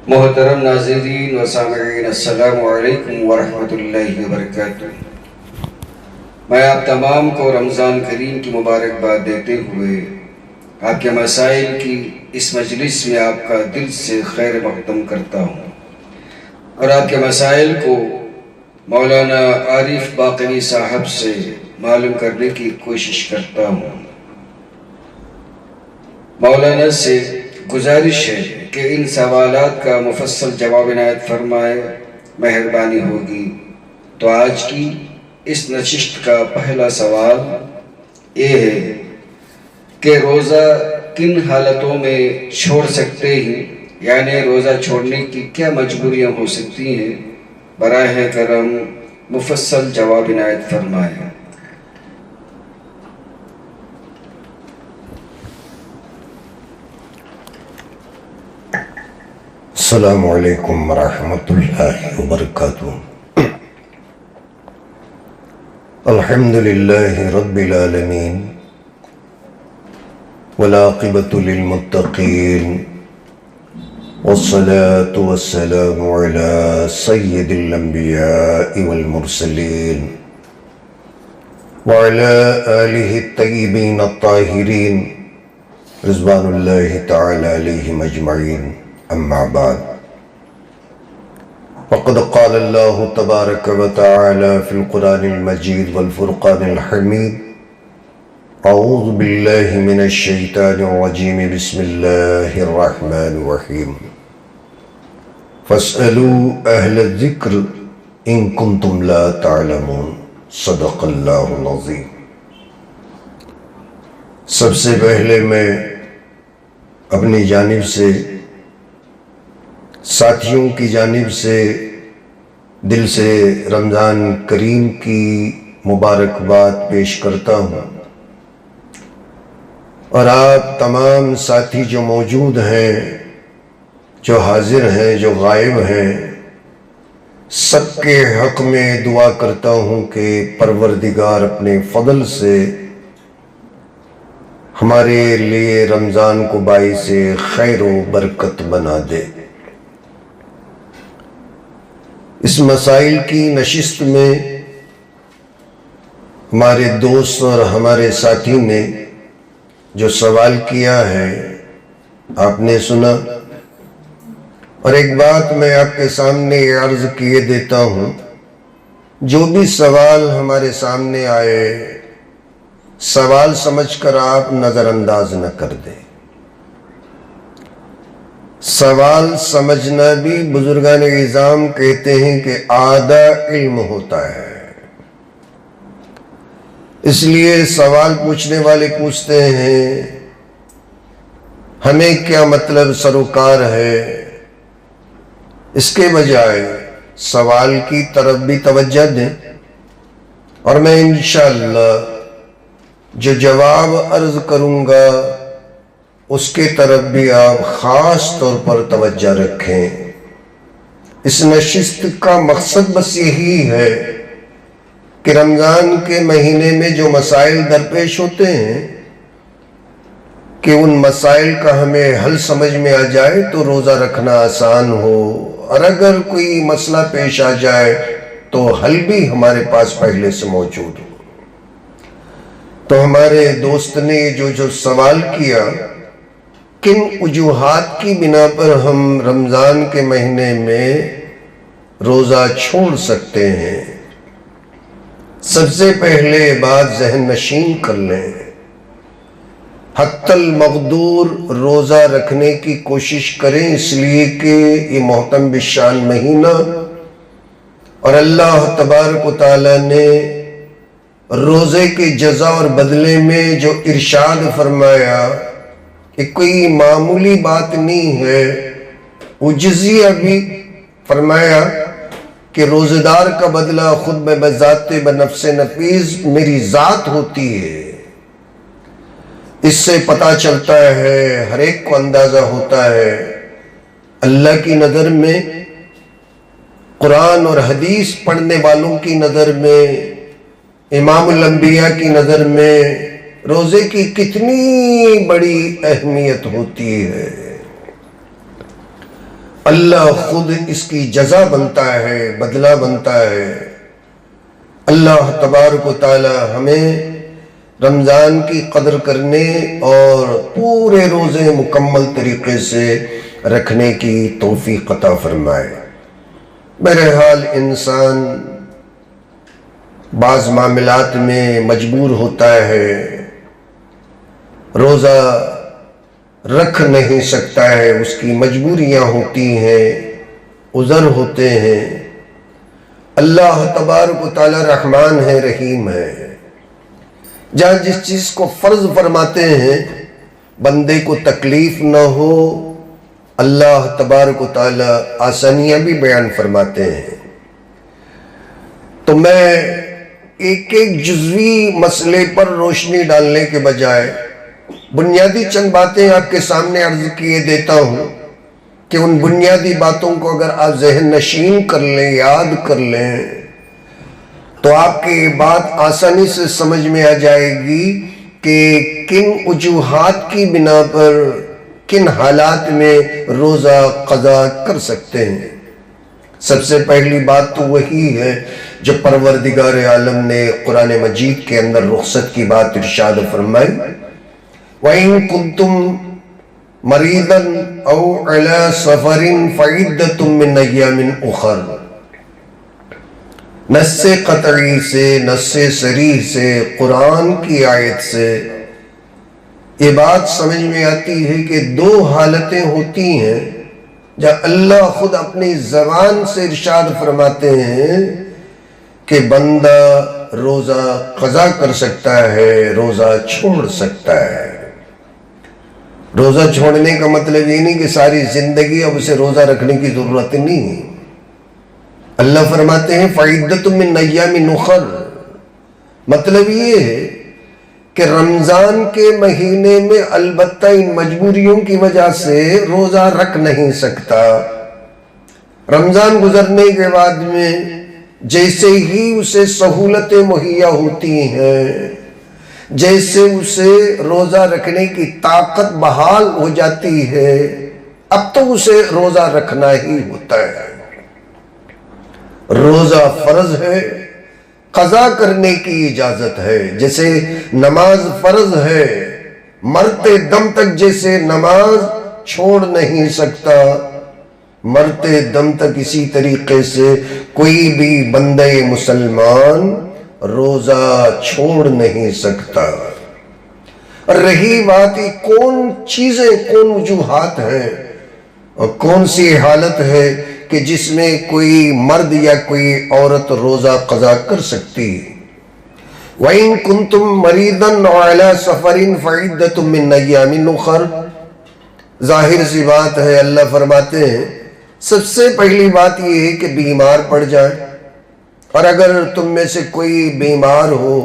محترم ناظرین و سامعین، السلام علیکم ورحمۃ اللہ وبرکاتہ۔ میں آپ تمام کو رمضان کریم کی مبارکباد دیتے ہوئے آپ کے مسائل کی اس مجلس میں آپ کا دل سے خیر مقدم کرتا ہوں اور آپ کے مسائل کو مولانا عارف باقری صاحب سے معلوم کرنے کی کوشش کرتا ہوں۔ مولانا سے گزارش ہے کہ ان سوالات کا مفصل جواب عنایت فرمائے، مہربانی ہوگی۔ تو آج کی اس نشست کا پہلا سوال یہ ہے کہ روزہ کن حالتوں میں چھوڑ سکتے ہیں، یعنی روزہ چھوڑنے کی کیا مجبوریاں ہو سکتی ہیں؟ براہ کرم مفصل جواب عنایت فرمائیں۔ السلام علیکم ورحمۃ اللہ وبرکاتہ۔ الحمد للہ رب العالمین والعاقبۃ للمتقین والصلاة والسلام علی سید الانبیاء والمرسلین وعلی آلہ الطیبین الطاہرین رضوان اللہ تعالی علیہم اجمعین، اما بعد، فقد قال اللہ تبارک و تعالی فی القرآن المجید والفرقان الحمید: اعوذ باللہ من الشیطان الرجیم، بسم اللہ الرحمن الرحیم، فاسألوا اہل الذکر ان کنتم لا تعلمون، صدق اللہ العظیم۔ سب سے پہلے میں اپنی جانب سے، ساتھیوں کی جانب سے دل سے رمضان کریم کی مبارکباد پیش کرتا ہوں، اور آپ تمام ساتھی جو موجود ہیں، جو حاضر ہیں، جو غائب ہیں، سب کے حق میں دعا کرتا ہوں کہ پروردگار اپنے فضل سے ہمارے لیے رمضان کو باعث خیر و برکت بنا دے۔ اس مسائل کی نشست میں ہمارے دوست اور ہمارے ساتھی نے جو سوال کیا ہے آپ نے سنا، اور ایک بات میں آپ کے سامنے عرض کیے دیتا ہوں، جو بھی سوال ہمارے سامنے آئے سوال سمجھ کر آپ نظر انداز نہ کر دیں۔ سوال سمجھنا بھی بزرگان اعظام کہتے ہیں کہ آدھا علم ہوتا ہے، اس لیے سوال پوچھنے والے پوچھتے ہیں ہمیں کیا مطلب سروکار ہے، اس کے بجائے سوال کی طرف بھی توجہ دیں، اور میں انشاءاللہ جو جواب عرض کروں گا اس کے طرف بھی آپ خاص طور پر توجہ رکھیں۔ اس نشست کا مقصد بس یہی ہے کہ رمضان کے مہینے میں جو مسائل درپیش ہوتے ہیں کہ ان مسائل کا ہمیں حل سمجھ میں آ جائے تو روزہ رکھنا آسان ہو، اور اگر کوئی مسئلہ پیش آ جائے تو حل بھی ہمارے پاس پہلے سے موجود ہو۔ تو ہمارے دوست نے جو سوال کیا، کن وجوہات کی بنا پر ہم رمضان کے مہینے میں روزہ چھوڑ سکتے ہیں، سب سے پہلے بات ذہن نشین کر لیں۔ حتی المقدور روزہ رکھنے کی کوشش کریں، اس لیے کہ یہ محترم بالشان مہینہ، اور اللہ تبارک و تعالی نے روزے کے جزا اور بدلے میں جو ارشاد فرمایا کہ کوئی معمولی بات نہیں ہے، وہ جزیہ بھی فرمایا کہ روزہ دار کا بدلہ خود میں بذات بنفس نفیس میری ذات ہوتی ہے۔ اس سے پتہ چلتا ہے، ہر ایک کو اندازہ ہوتا ہے، اللہ کی نظر میں، قرآن اور حدیث پڑھنے والوں کی نظر میں، امام الانبیاء کی نظر میں روزے کی کتنی بڑی اہمیت ہوتی ہے۔ اللہ خود اس کی جزا بنتا ہے، بدلہ بنتا ہے۔ اللہ تبارک و تعالی ہمیں رمضان کی قدر کرنے اور پورے روزے مکمل طریقے سے رکھنے کی توفیق عطا فرمائے۔ بہرحال انسان بعض معاملات میں مجبور ہوتا ہے، روزہ رکھ نہیں سکتا ہے، اس کی مجبوریاں ہوتی ہیں، عذر ہوتے ہیں۔ اللہ تبارک و تعالی رحمان ہے، رحیم ہے۔ جہاں جس چیز کو فرض فرماتے ہیں بندے کو تکلیف نہ ہو، اللہ تبارک و تعالی آسانیاں بھی بیان فرماتے ہیں۔ تو میں ایک ایک جزوی مسئلے پر روشنی ڈالنے کے بجائے بنیادی چند باتیں آپ کے سامنے عرض کیے دیتا ہوں کہ ان بنیادی باتوں کو اگر آپ ذہن نشین کر لیں، یاد کر لیں، تو آپ کی یہ بات آسانی سے سمجھ میں آ جائے گی کہ کن وجوہات کی بنا پر کن حالات میں روزہ قضا کر سکتے ہیں۔ سب سے پہلی بات تو وہی ہے جو پروردگار عالم نے قرآن مجید کے اندر رخصت کی بات ارشاد فرمائی، وَإِن كُنتُم مَرِيضًا أَوْ عَلَى سَفَرٍ فَعِدَّةٌ مِّنْ أَيَّامٍ أُخَرَ۔ نص قطعی سے، نص صریح سے، قرآن کی آیت سے یہ بات سمجھ میں آتی ہے کہ دو حالتیں ہوتی ہیں جہاں اللہ خود اپنی زبان سے ارشاد فرماتے ہیں کہ بندہ روزہ قضا کر سکتا ہے، روزہ چھوڑ سکتا ہے۔ روزہ چھوڑنے کا مطلب یہ نہیں کہ ساری زندگی اب اسے روزہ رکھنے کی ضرورت نہیں۔ اللہ فرماتے ہیں فَعِدَّةٌ مِّنْ أَيَّامٍ أُخَرَ، مطلب یہ ہے کہ رمضان کے مہینے میں البتہ ان مجبوریوں کی وجہ سے روزہ رکھ نہیں سکتا۔ رمضان گزرنے کے بعد میں جیسے ہی اسے سہولتیں مہیا ہوتی ہیں، جیسے اسے روزہ رکھنے کی طاقت بحال ہو جاتی ہے، اب تو اسے روزہ رکھنا ہی ہوتا ہے۔ روزہ فرض ہے، قضا کرنے کی اجازت ہے۔ جیسے نماز فرض ہے، مرتے دم تک جیسے نماز چھوڑ نہیں سکتا، مرتے دم تک اسی طریقے سے کوئی بھی بندہ مسلمان روزہ چھوڑ نہیں سکتا۔ اور رہی بات یہ کون چیزیں، کون وجوہات ہیں اور کون سی حالت ہے کہ جس میں کوئی مرد یا کوئی عورت روزہ قضا کر سکتی۔ وَإِن كُنتُم مَرِيضًا أَوْ عَلَى سَفَرٍ فَعِدَّةٌ مِّنْ أَيَّامٍ أُخَرَ۔ ظاہر سی بات ہے، اللہ فرماتے ہیں سب سے پہلی بات یہ ہے کہ بیمار پڑ جائے، اور اگر تم میں سے کوئی بیمار ہو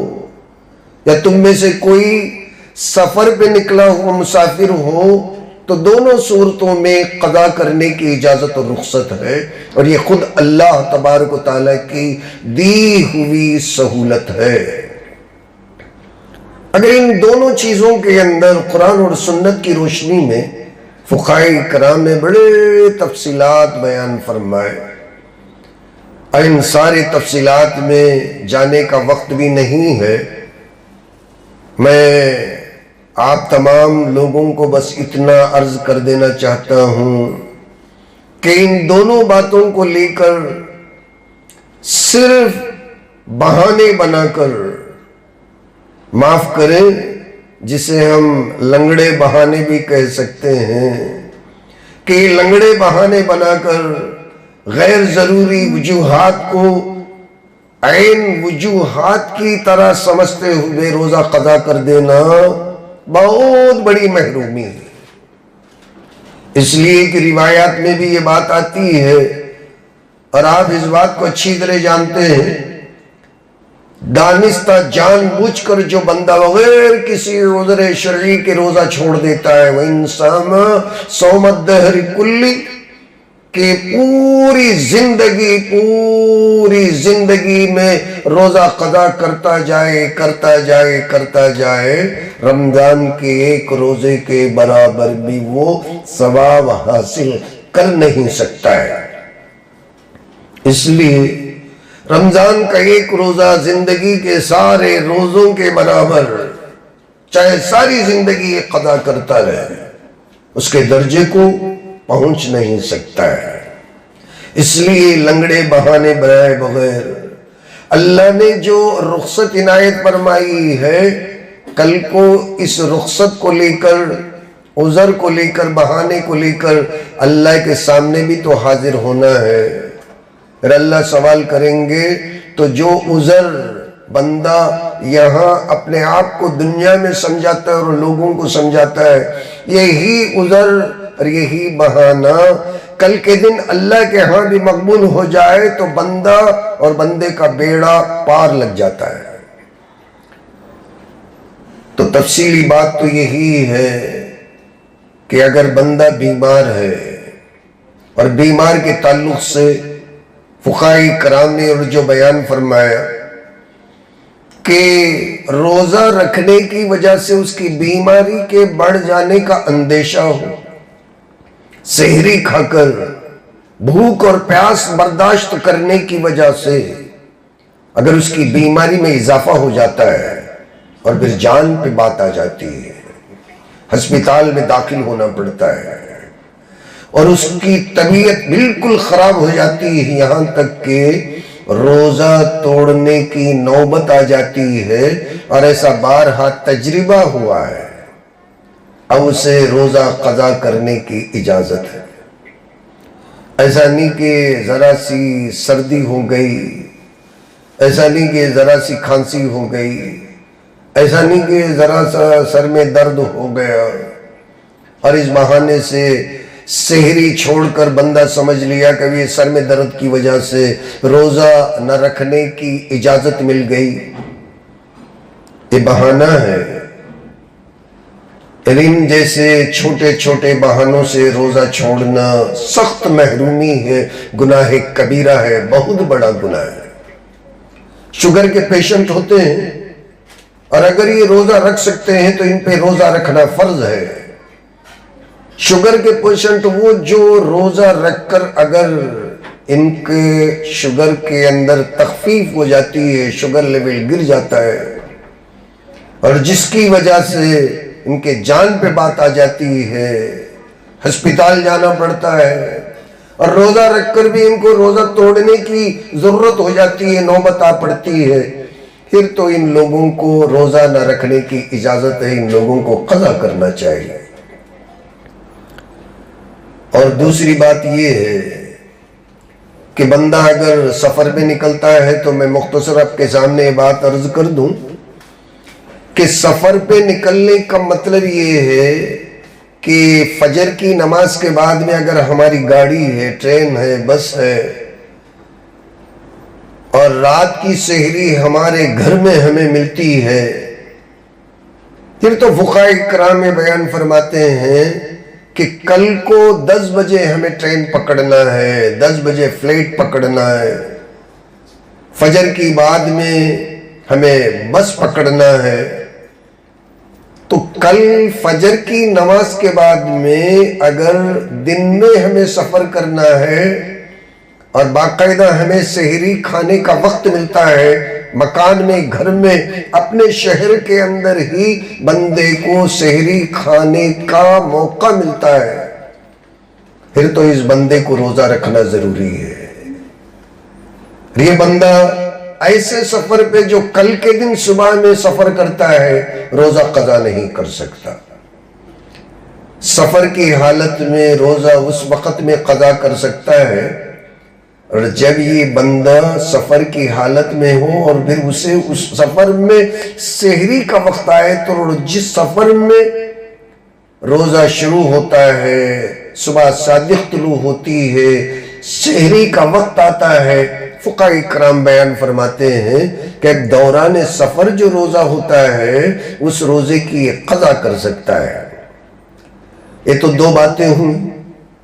یا تم میں سے کوئی سفر پہ نکلا ہو، مسافر ہو، تو دونوں صورتوں میں قضا کرنے کی اجازت اور رخصت ہے، اور یہ خود اللہ تبارک و تعالیٰ کی دی ہوئی سہولت ہے۔ اگر ان دونوں چیزوں کے اندر قرآن اور سنت کی روشنی میں فقہاء کرام نے بڑے تفصیلات بیان فرمائے، اور ان سارے تفصیلات میں جانے کا وقت بھی نہیں ہے، میں آپ تمام لوگوں کو بس اتنا عرض کر دینا چاہتا ہوں کہ ان دونوں باتوں کو لے کر صرف بہانے بنا کر، معاف کریں جسے ہم لنگڑے بہانے بھی کہہ سکتے ہیں، کہ لنگڑے بہانے بنا کر غیر ضروری وجوہات کو عین وجوہات کی طرح سمجھتے ہوئے روزہ قضا کر دینا بہت بڑی محرومی ہے۔ اس لیے کہ روایات میں بھی یہ بات آتی ہے، اور آپ اس بات کو اچھی طرح جانتے ہیں، دانستہ جان بوجھ کر جو بندہ بغیر کسی عذر شرعی کے روزہ چھوڑ دیتا ہے، وَإِن صَامَ صَوْمَ الدَّهْرِ كُلِّهِ، کہ پوری زندگی میں روزہ قضا کرتا جائے، رمضان کے ایک روزے کے برابر بھی وہ ثواب حاصل کر نہیں سکتا ہے۔ اس لیے رمضان کا ایک روزہ زندگی کے سارے روزوں کے برابر، چاہے ساری زندگی قضا کرتا رہے، اس کے درجے کو پہنچ نہیں سکتا ہے۔ اس لیے لنگڑے بہانے بنائے بغیر اللہ نے جو رخصت عنایت فرمائی ہے، کل کو اس رخصت کو لے کر، عذر کو لے کر، بہانے کو لے کر اللہ کے سامنے بھی تو حاضر ہونا ہے۔ پھر اللہ سوال کریں گے تو جو عذر بندہ یہاں اپنے آپ کو دنیا میں سمجھاتا ہے اور لوگوں کو سمجھاتا ہے، یہی عذر اور یہی بہانہ کل کے دن اللہ کے ہاں بھی مقبول ہو جائے تو بندہ اور بندے کا بیڑا پار لگ جاتا ہے۔ تو تفصیلی بات تو یہی ہے کہ اگر بندہ بیمار ہے، اور بیمار کے تعلق سے فقہاء کرام نے اور جو بیان فرمایا کہ روزہ رکھنے کی وجہ سے اس کی بیماری کے بڑھ جانے کا اندیشہ ہو، سحری کھا کر بھوک اور پیاس برداشت کرنے کی وجہ سے اگر اس کی بیماری میں اضافہ ہو جاتا ہے اور پھر جان پہ بات آ جاتی ہے، ہسپتال میں داخل ہونا پڑتا ہے اور اس کی طبیعت بالکل خراب ہو جاتی ہے، یہاں تک کہ روزہ توڑنے کی نوبت آ جاتی ہے، اور ایسا بارہا تجربہ ہوا ہے، اب اسے روزہ قضا کرنے کی اجازت ہے۔ ایسا نہیں کہ ذرا سی سردی ہو گئی، ایسا نہیں کہ ذرا سی کھانسی ہو گئی، ایسا نہیں کہ ذرا سا سر میں درد ہو گیا اور اس بہانے سے سحری چھوڑ کر بندہ سمجھ لیا کہ یہ سر میں درد کی وجہ سے روزہ نہ رکھنے کی اجازت مل گئی۔ یہ بہانہ ہے۔ ان جیسے چھوٹے چھوٹے بہانوں سے روزہ چھوڑنا سخت محرومی ہے، گناہ کبیرہ ہے، بہت بڑا گناہ ہے۔ شوگر کے پیشنٹ ہوتے ہیں اور اگر یہ روزہ رکھ سکتے ہیں تو ان پہ روزہ رکھنا فرض ہے۔ شوگر کے پیشنٹ وہ جو روزہ رکھ کر اگر ان کے شوگر کے اندر تخفیف ہو جاتی ہے، شوگر لیول گر جاتا ہے اور جس کی وجہ سے ان کے جان پہ بات آ جاتی ہے، ہسپتال جانا پڑتا ہے، اور روزہ رکھ کر بھی ان کو روزہ توڑنے کی ضرورت ہو جاتی ہے، نوبت آ پڑتی ہے، پھر تو ان لوگوں کو روزہ نہ رکھنے کی اجازت ہے، ان لوگوں کو قضا کرنا چاہیے۔ اور دوسری بات یہ ہے کہ بندہ اگر سفر میں نکلتا ہے تو میں مختصر آپ کے سامنے یہ بات عرض کر دوں کہ سفر پہ نکلنے کا مطلب یہ ہے کہ فجر کی نماز کے بعد میں اگر ہماری گاڑی ہے، ٹرین ہے، بس ہے، اور رات کی سحری ہمارے گھر میں ہمیں ملتی ہے، پھر تو فقہاء کرام میں بیان فرماتے ہیں کہ کل کو 10 بجے ہمیں ٹرین پکڑنا ہے، 10 بجے فلائٹ پکڑنا ہے، فجر کی بعد میں ہمیں بس پکڑنا ہے، تو کل فجر کی نماز کے بعد میں اگر دن میں ہمیں سفر کرنا ہے اور باقاعدہ ہمیں سحری کھانے کا وقت ملتا ہے، مکان میں، گھر میں، اپنے شہر کے اندر ہی بندے کو سحری کھانے کا موقع ملتا ہے، پھر تو اس بندے کو روزہ رکھنا ضروری ہے۔ یہ بندہ ایسے سفر پہ جو کل کے دن صبح میں سفر کرتا ہے روزہ قضا نہیں کر سکتا۔ سفر کی حالت میں روزہ اس وقت میں قضا کر سکتا ہے اور جب یہ بندہ سفر کی حالت میں ہو اور پھر اسے اس سفر میں سحری کا وقت آئے، تو جس سفر میں روزہ شروع ہوتا ہے، صبح صادق طلوع ہوتی ہے، سحری کا وقت آتا ہے، فقہاء کرام بیان فرماتے ہیں کہ دوران سفر جو روزہ ہوتا ہے اس روزے کی قضا کر سکتا ہے۔ یہ تو دو باتیں ہوں،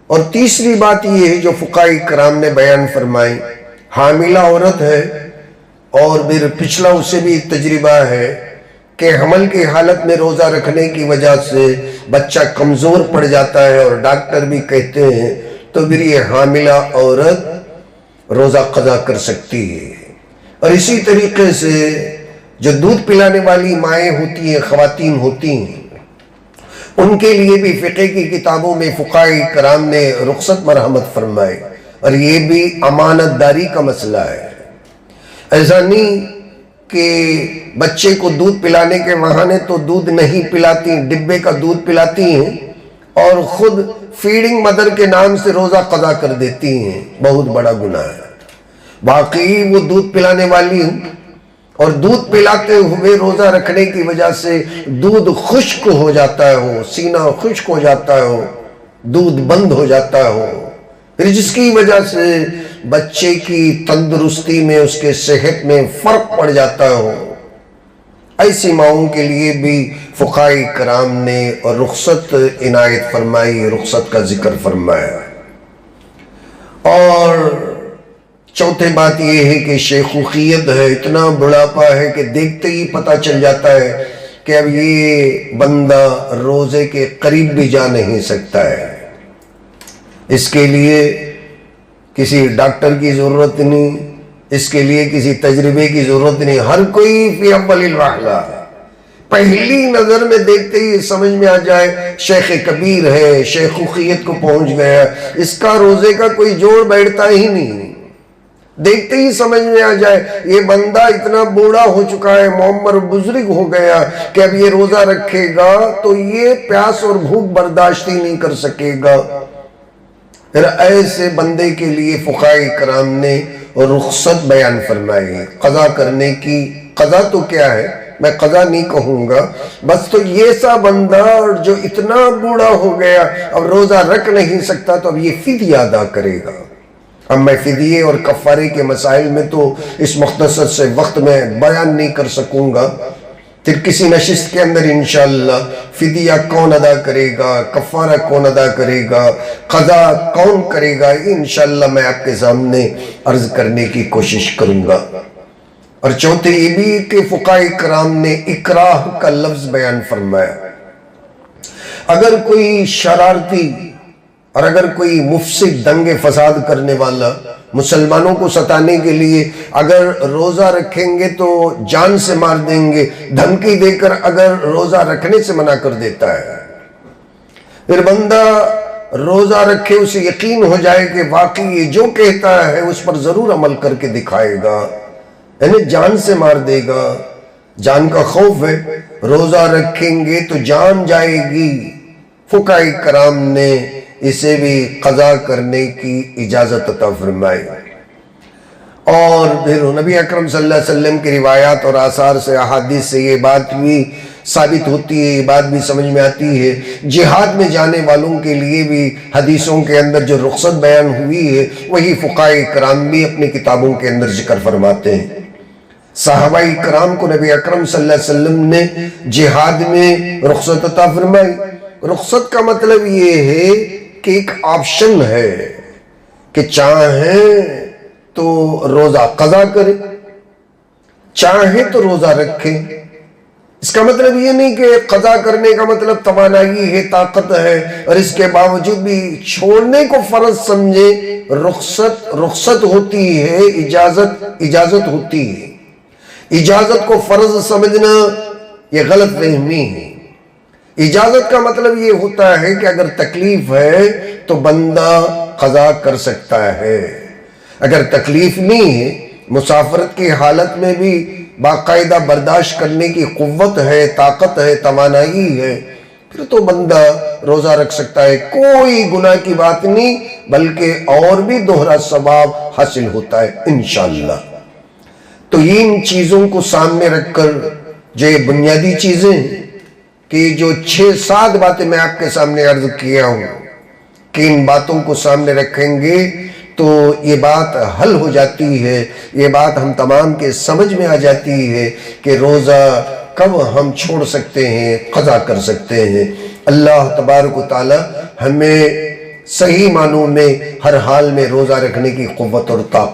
اور تیسری بات یہ ہے جو فقہاء کرام نے بیان فرمائی، حاملہ عورت ہے اور پھر پچھلا اسے بھی تجربہ ہے کہ حمل کی حالت میں روزہ رکھنے کی وجہ سے بچہ کمزور پڑ جاتا ہے اور ڈاکٹر بھی کہتے ہیں تو پھر یہ حاملہ عورت روزہ قضا کر سکتی ہے۔ اور اسی طریقے سے جو دودھ پلانے والی مائیں ہوتی ہیں، خواتین ہوتی ہیں، ان کے لیے بھی فقہ کی کتابوں میں فقہاء کرام نے رخصت مرحمت فرمائے، اور یہ بھی امانت داری کا مسئلہ ہے۔ ایسا نہیں کہ بچے کو دودھ پلانے کے بہانے تو دودھ نہیں پلاتی، ڈبے کا دودھ پلاتی ہیں اور خود فیڈنگ مدر کے نام سے روزہ قضا کر دیتی ہیں، بہت بڑا گناہ ہے۔ باقی وہ دودھ پلانے والی ہوں اور دودھ پلاتے ہوئے روزہ رکھنے کی وجہ سے دودھ خشک ہو جاتا ہو، سینہ خشک ہو جاتا ہو، دودھ بند ہو جاتا ہو، پھر جس کی وجہ سے بچے کی تندرستی میں، اس کے صحت میں فرق پڑ جاتا ہو، ایسی ماؤں کے لیے بھی فقہاء کرام نے رخصت عنایت فرمائی، رخصت کا ذکر فرمایا۔ اور چوتھے بات یہ ہے کہ شیخوخیت ہے، اتنا بڑھاپا ہے کہ دیکھتے ہی پتہ چل جاتا ہے کہ اب یہ بندہ روزے کے قریب بھی جا نہیں سکتا ہے۔ اس کے لیے کسی ڈاکٹر کی ضرورت نہیں، اس کے لیے کسی تجربے کی ضرورت نہیں، ہر کوئی فی اول الوہلہ پہلی نظر میں دیکھتے ہی سمجھ میں آ جائے شیخ کبیر ہے، شیخوخیت کو پہنچ گیا، اس کا روزے کا کوئی جوڑ بیٹھتا ہی نہیں، دیکھتے ہی سمجھ میں آ جائے یہ بندہ اتنا بوڑھا ہو چکا ہے، معمر بزرگ ہو گیا کہ اب یہ روزہ رکھے گا تو یہ پیاس اور بھوک برداشت ہی نہیں کر سکے گا۔ پھر ایسے بندے کے لیے فقہاء کرام نے رخصت بیان فرمائی قضا کرنے کی۔ قضا تو کیا ہے، میں قضا نہیں کہوں گا، بس تو یہ سا بندہ جو اتنا بوڑھا ہو گیا اب روزہ رکھ نہیں سکتا تو اب یہ فدیہ ادا کرے گا۔ اب میں فدیے اور کفارے کے مسائل میں تو اس مختصر سے وقت میں بیان نہیں کر سکوں گا، پھر کسی نشست کے اندر انشاءاللہ فدیہ کون ادا کرے گا، کفارہ کون ادا کرے گا، قضا کون کرے گا، انشاءاللہ میں آپ کے سامنے عرض کرنے کی کوشش کروں گا۔ اور چوتھے یہ بھی کہ فقہاء کرام نے اکراہ کا لفظ بیان فرمایا۔ اگر کوئی شرارتی اور اگر کوئی مفسد دنگ فساد کرنے والا مسلمانوں کو ستانے کے لیے اگر روزہ رکھیں گے تو جان سے مار دیں گے، دھمکی دے کر اگر روزہ رکھنے سے منع کر دیتا ہے، پھر بندہ روزہ رکھے اسے یقین ہو جائے کہ واقعی یہ جو کہتا ہے اس پر ضرور عمل کر کے دکھائے گا، یعنی جان سے مار دے گا، جان کا خوف ہے، روزہ رکھیں گے تو جان جائے گی۔ فقہاء کرام نے اسے بھی قضا کرنے کی اجازت عطا فرمائی۔ اور پھر نبی اکرم صلی اللہ علیہ وسلم کی روایات اور آثار سے، احادیث سے یہ بات بھی ثابت ہوتی ہے، یہ بات بھی سمجھ میں آتی ہے، جہاد میں جانے والوں کے لیے بھی حدیثوں کے اندر جو رخصت بیان ہوئی ہے وہی فقہاء کرام بھی اپنی کتابوں کے اندر ذکر فرماتے ہیں۔ صحابہ کرام کو نبی اکرم صلی اللہ علیہ وسلم نے جہاد میں رخصت عطا فرمائی۔ رخصت کا مطلب یہ ہے کہ ایک آپشن ہے کہ چاہیں تو روزہ قضا کرے، چاہیں تو روزہ رکھیں۔ اس کا مطلب یہ نہیں کہ قضا کرنے کا مطلب توانائی ہے، طاقت ہے، اور اس کے باوجود بھی چھوڑنے کو فرض سمجھے۔ رخصت ہوتی ہے، اجازت ہوتی ہے۔ اجازت کو فرض سمجھنا یہ غلط فہمی ہے۔ اجازت کا مطلب یہ ہوتا ہے کہ اگر تکلیف ہے تو بندہ قضا کر سکتا ہے، اگر تکلیف نہیں ہے، مسافرت کی حالت میں بھی باقاعدہ برداشت کرنے کی قوت ہے، طاقت ہے، توانائی ہے، پھر تو بندہ روزہ رکھ سکتا ہے، کوئی گناہ کی بات نہیں، بلکہ اور بھی دوہرا ثواب حاصل ہوتا ہے انشاءاللہ۔ تو ان چیزوں کو سامنے رکھ کر جو یہ بنیادی چیزیں ہیں کہ جو 6-7 باتیں میں آپ کے سامنے عرض کیا ہوں کہ ان باتوں کو سامنے رکھیں گے تو یہ بات حل ہو جاتی ہے، یہ بات ہم تمام کے سمجھ میں آ جاتی ہے کہ روزہ کب ہم چھوڑ سکتے ہیں، قضا کر سکتے ہیں۔ اللہ تبارک و تعالی ہمیں صحیح معنوں میں ہر حال میں روزہ رکھنے کی قوت اور طاقت